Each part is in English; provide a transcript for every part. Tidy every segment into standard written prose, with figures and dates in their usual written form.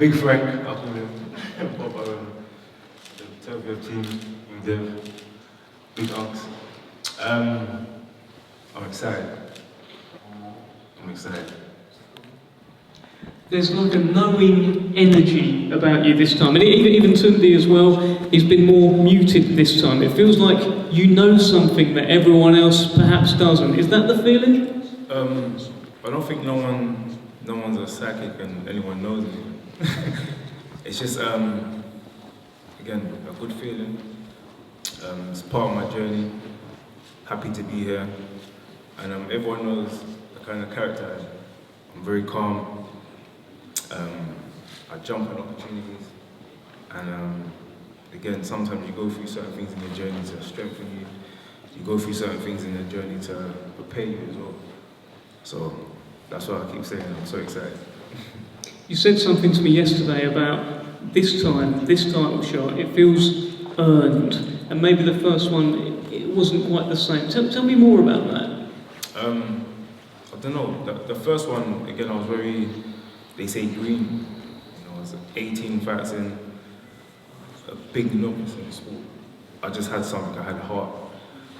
Big Frank, I call him. The Beterbiev team, with the big unks. I'm excited. I'm excited. There's like a knowing energy about you this time, and even Tunde as well, he's been more muted this time. It feels like you know something that everyone else perhaps doesn't. Is that the feeling? I don't think no one's a psychic and anyone knows me. It's just, again, a good feeling. It's part of my journey. Happy to be here. And everyone knows the kind of character I am. I'm very calm. I jump at opportunities. And again, sometimes you go through certain things in your journey to strengthen you. You go through certain things in your journey to prepare you as well. So that's why I keep saying I'm so excited. You said something to me yesterday about this title shot, it feels earned. And maybe the first one, it wasn't quite the same. Tell me more about that. I don't know, the first one, again, I was very, they say green. You know, I was 18 fights in, a big novice in the sport. I just had something, I had heart.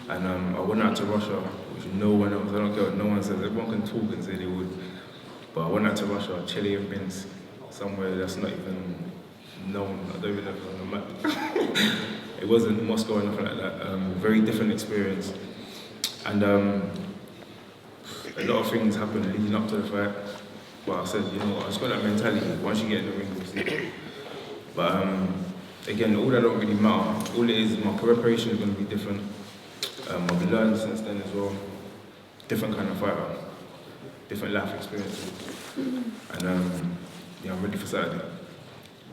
And I went out to Russia, which no one else, I don't care what no one says, everyone can talk and say they would. But I went out to Russia, Chile and Minsk, somewhere that's not even known, I don't even know if it's on the map. It wasn't Moscow or nothing like that, very different experience. And a lot of things happened leading up to the fight. But I said, you know what, I just got that mentality, once you get in the ring, you'll see. But again, all that don't really matter. All it is, my preparation is going to be different. I've learned since then as well. Different kind of fighter, different life experiences. And yeah, I'm ready for Saturday.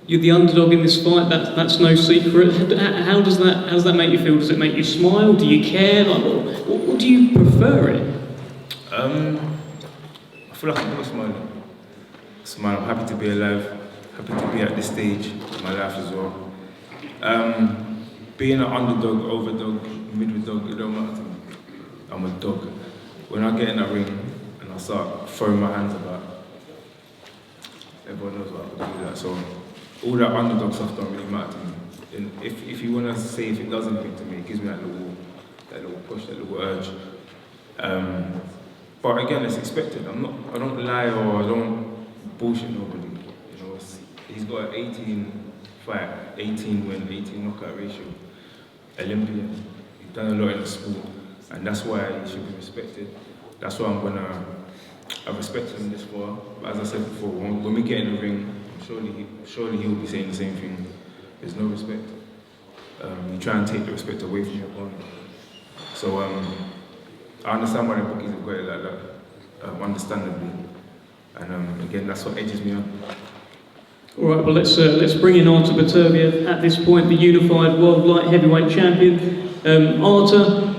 You're the underdog in this fight, that's no secret. How does that make you feel? Does it make you smile? Do you care? Like, what do you prefer it? I feel like I'm always smiling. I'm happy to be alive, happy to be at this stage of my life as well. Being an underdog, overdog, midway dog, it don't matter to me. I'm a dog. When I get in that ring and I start throwing my hands about, everyone knows what I can do that. So all that underdog stuff don't really matter to me. And if you want to say if it does anything to me, it gives me that little push, that little urge. But again, it's expected. I don't lie or I don't bullshit nobody. You know, he's got an 18 fight, 18 win, 18 knockout ratio. Olympian. He's done a lot in the sport, and that's why he should be respected. That's why I've respected him this far. But as I said before, when we get in the ring, surely he will be saying the same thing. There's no respect. You try and take the respect away from your opponent. So I understand why the bookies have got it like that, understandably. And again, that's what edges me on. All right, well let's bring in Artur Beterbiev at this point, the unified world light heavyweight champion. Artur,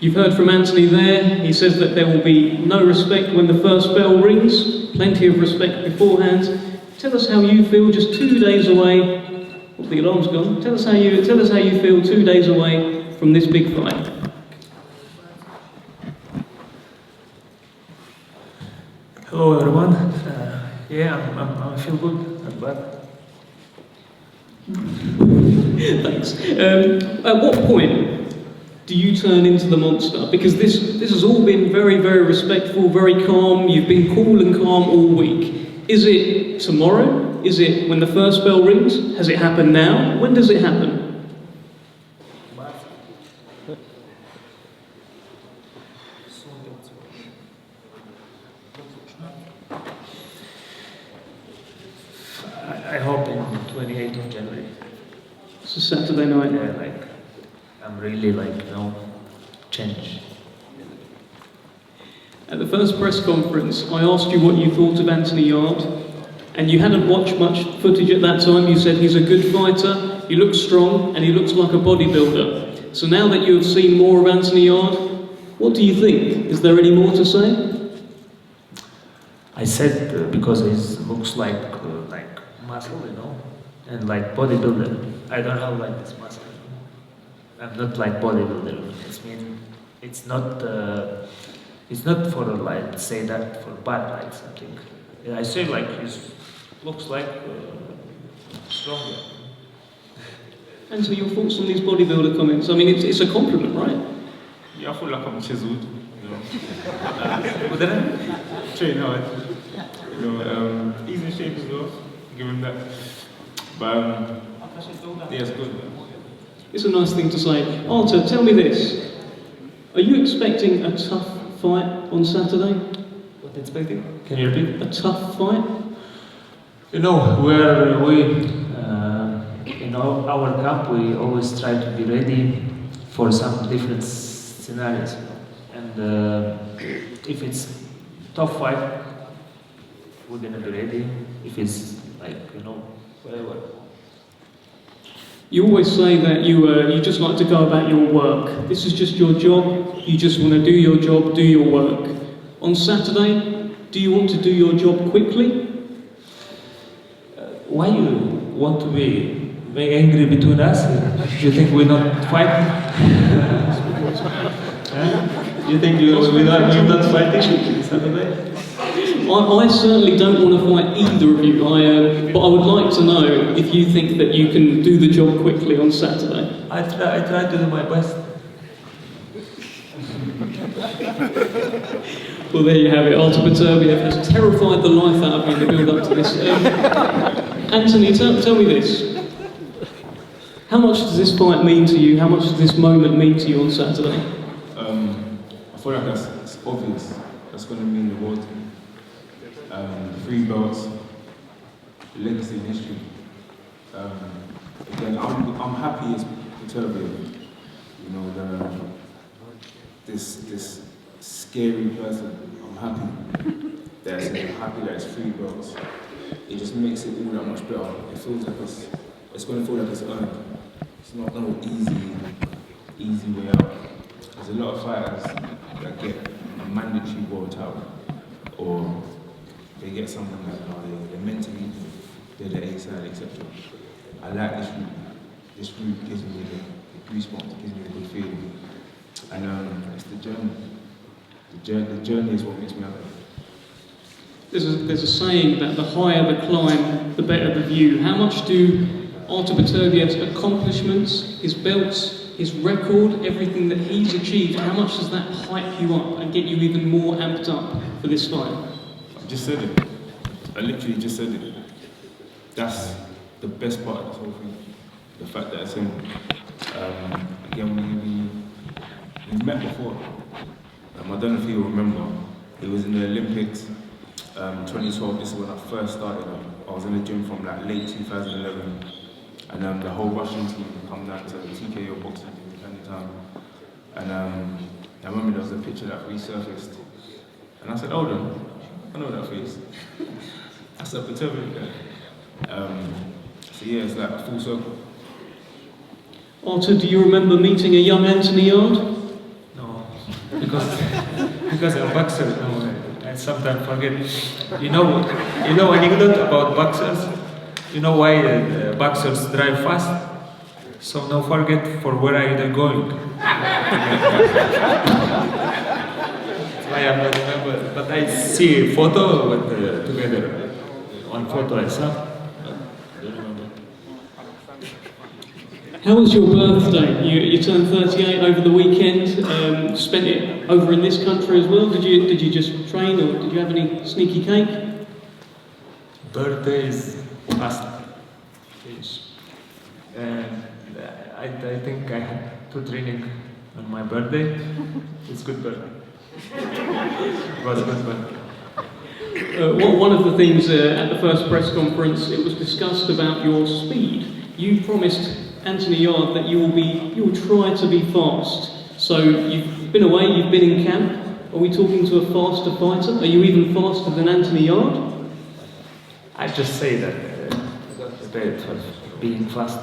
you've heard from Anthony there. He says that there will be no respect when the first bell rings. Plenty of respect beforehand. Tell us how you feel just 2 days away. Oh, the alarm's gone. Tell us how you feel 2 days away from this big fight. Hello everyone. Yeah, I feel good, not bad. Thanks. At what point do you turn into the monster? Because this has all been very, very respectful, very calm. You've been cool and calm all week. Is it tomorrow? Is it when the first bell rings? Has it happened now? When does it happen? I hope in 28th of January. It's a Saturday night. Yeah, like, I'm really change. At the first press conference, I asked you what you thought of Anthony Yarde, and you hadn't watched much footage at that time. You said he's a good fighter, he looks strong, and he looks like a bodybuilder. So now that you have seen more of Anthony Yarde, what do you think? Is there any more to say? I said because he looks like muscle, you know, and like bodybuilder. I don't have like this muscle. I'm not like bodybuilder. It's not for like say that for bad like something. I say like he looks like stronger. Anthony, your thoughts on these bodybuilder comments? I mean, it's a compliment, right? Yeah, I feel like I'm chiseled, you know. But then, Train hard, you know, he's in shape as well, give him that. But yeah, it's good. It's a nice thing to say. Artur, tell me this. Are you expecting a tough fight on Saturday? what expecting? Can you repeat? A tough fight? You know, where we, in our camp, we always try to be ready for some different scenarios. And if it's tough fight, we're gonna be ready. If it's like, you know, whatever. You always say that you just like to go about your work. This is just your job. You just want to do your job, do your work. On Saturday, do you want to do your job quickly? Why you want to be very angry between us? Do you think we're not fighting? Huh? You think we're not fighting Saturday? I certainly don't want to fight either of you, but I would like to know if you think that you can do the job quickly on Saturday. I try to do my best. Well, there you have it. Artur Beterbiev has terrified the life out of me in the build-up to this. Anthony, tell me this. How much does this fight mean to you? How much does this moment mean to you on Saturday? I feel like it's obvious. That's going to mean the world to me. 3 belts, legacy in history. Again, I'm happy as Beterbiev. You know, this scary person. I'm happy that it's 3 belts. It just makes it all that much better. It feels like it's going to feel like it's earned. It's not no easy way out. There's a lot of fighters that get a mandatory world title, or they get something like they're mentally, they're the A side, etc. I like this route. This route gives me the goosebumps, it gives me a good feeling. And it's the journey. The journey is what makes me happy. There's a saying that the higher the climb, the better the view. How much do Artur Beterbiev's accomplishments, his belts, his record, everything that he's achieved, how much does that hype you up and get you even more amped up for this fight? I just said it. I literally just said it. That's the best part of this whole thing. The fact that it's him. Again, we met before. I don't know if you remember. It was in the Olympics, 2012. This is when I first started. I was in the gym from like late 2011, and the whole Russian team come down to the TKO boxing anytime. And I remember there was a picture that resurfaced, and I said, "Hold on, I know that face. That's a Beterbiev guy." So yeah, it's like a full circle. Artur, do you remember meeting a young Anthony Yarde? No, because I'm a boxer. No, I sometimes forget. You know anecdote about boxers. You know why boxers drive fast? So no forget for where are they going. I am not remember, but I see a photo with together. One photo I saw. How was your birthday? You turned 38 over the weekend. Spent it over in this country as well. Did you just train, or did you have any sneaky cake? Birthday is fast. And I think I had 2 training on my birthday. It's good birthday. It was a good birthday. One of the things at the first press conference, it was discussed about your speed. You promised Anthony Yarde that you will try to be fast. So you've been away, you've been in camp. Are we talking to a faster fighter? Are you even faster than Anthony Yarde? I just say that I got prepared for being fast.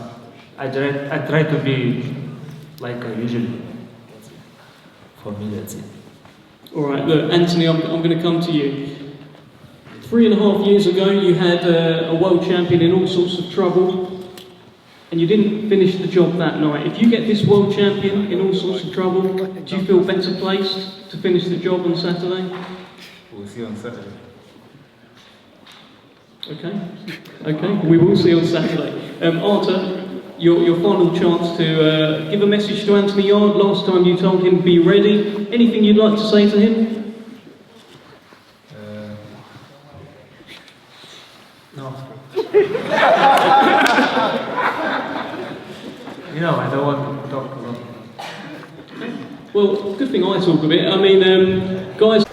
I try to be like I usually do. For me, that's it. All right, look, Anthony, I'm going to come to you. 3.5 years ago, you had a world champion in all sorts of trouble, and you didn't finish the job that night. If you get this world champion in all sorts of trouble, do you feel better placed to finish the job on Saturday? We'll see on Saturday. Okay, we will see on Saturday. Artur, your final chance to give a message to Anthony Yarde. Last time you told him be ready. Anything you'd like to say to him? No. You know, I don't want to talk a lot. Well, good thing I talk a bit. I mean, guys...